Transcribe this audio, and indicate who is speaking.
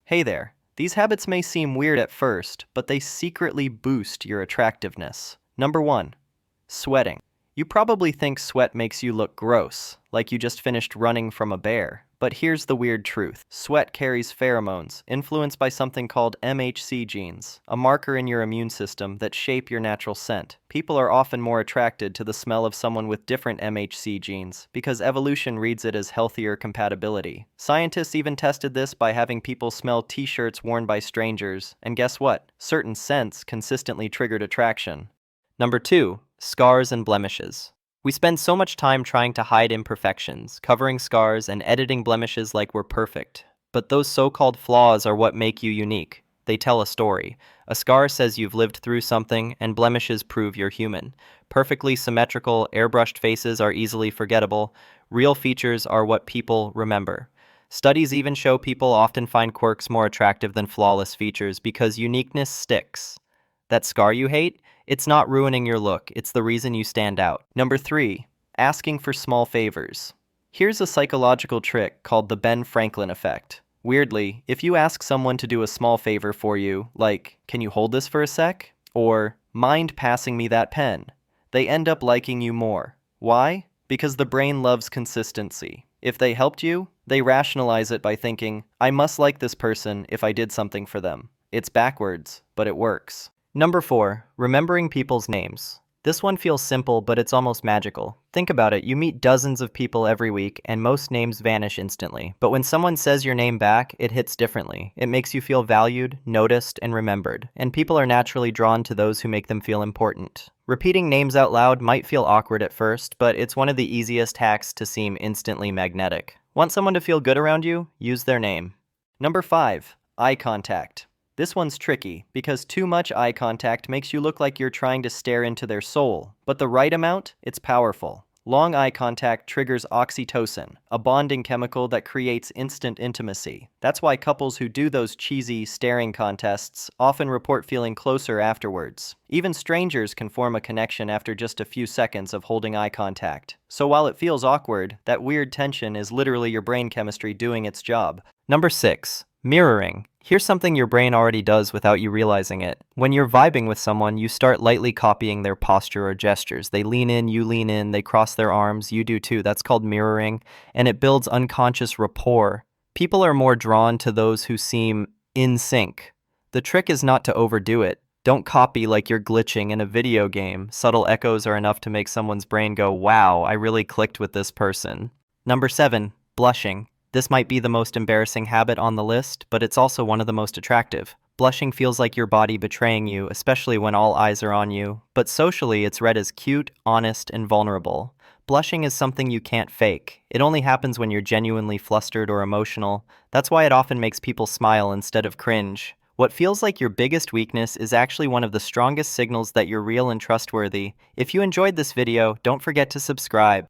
Speaker 1: Hey there. These habits may seem weird at first, but they secretly boost your attractiveness. Number 1. Sweating. You probably think sweat makes you look gross, like you just finished running from a bear. But here's the weird truth. Sweat carries pheromones, influenced by something called MHC genes, a marker in your immune system that shape your natural scent. People are often more attracted to the smell of someone with different MHC genes because evolution reads it as healthier compatibility. Scientists even tested this by having people smell t-shirts worn by strangers, and guess what? Certain scents consistently triggered attraction. Number 2. Scars and blemishes. We spend so much time trying to hide imperfections, covering scars and editing blemishes like we're perfect. But those so-called flaws are what make you unique. They tell a story. A scar says you've lived through something, and blemishes prove you're human. Perfectly symmetrical, airbrushed faces are easily forgettable. Real features are what people remember. Studies even show people often find quirks more attractive than flawless features because uniqueness sticks. That scar you hate? It's not ruining your look, it's the reason you stand out. Number 3. Asking for small favors. Here's a psychological trick called the Ben Franklin effect. Weirdly, if you ask someone to do a small favor for you, like, "Can you hold this for a sec?" or "Mind passing me that pen?" they end up liking you more. Why? Because the brain loves consistency. If they helped you, they rationalize it by thinking, "I must like this person if I did something for them." It's backwards, but it works. Number 4. Remembering people's names. This one feels simple, but it's almost magical. Think about it, you meet dozens of people every week, and most names vanish instantly. But when someone says your name back, it hits differently. It makes you feel valued, noticed, and remembered. And people are naturally drawn to those who make them feel important. Repeating names out loud might feel awkward at first, but it's one of the easiest hacks to seem instantly magnetic. Want someone to feel good around you? Use their name. Number 5. Eye contact. This one's tricky because too much eye contact makes you look like you're trying to stare into their soul, but the right amount, it's powerful. Long eye contact triggers oxytocin, a bonding chemical that creates instant intimacy. That's why couples who do those cheesy staring contests often report feeling closer afterwards. Even strangers can form a connection after just a few seconds of holding eye contact. So while it feels awkward, that weird tension is literally your brain chemistry doing its job. Number 6. Mirroring. Here's something your brain already does without you realizing it. When you're vibing with someone, you start lightly copying their posture or gestures. They lean in, you lean in, they cross their arms, you do too. That's called mirroring, and it builds unconscious rapport. People are more drawn to those who seem in sync. The trick is not to overdo it. Don't copy like you're glitching in a video game. Subtle echoes are enough to make someone's brain go, "Wow, I really clicked with this person." Number 7. Blushing. This might be the most embarrassing habit on the list, but it's also one of the most attractive. Blushing feels like your body betraying you, especially when all eyes are on you. But socially, it's read as cute, honest, and vulnerable. Blushing is something you can't fake. It only happens when you're genuinely flustered or emotional. That's why it often makes people smile instead of cringe. What feels like your biggest weakness is actually one of the strongest signals that you're real and trustworthy. If you enjoyed this video, don't forget to subscribe.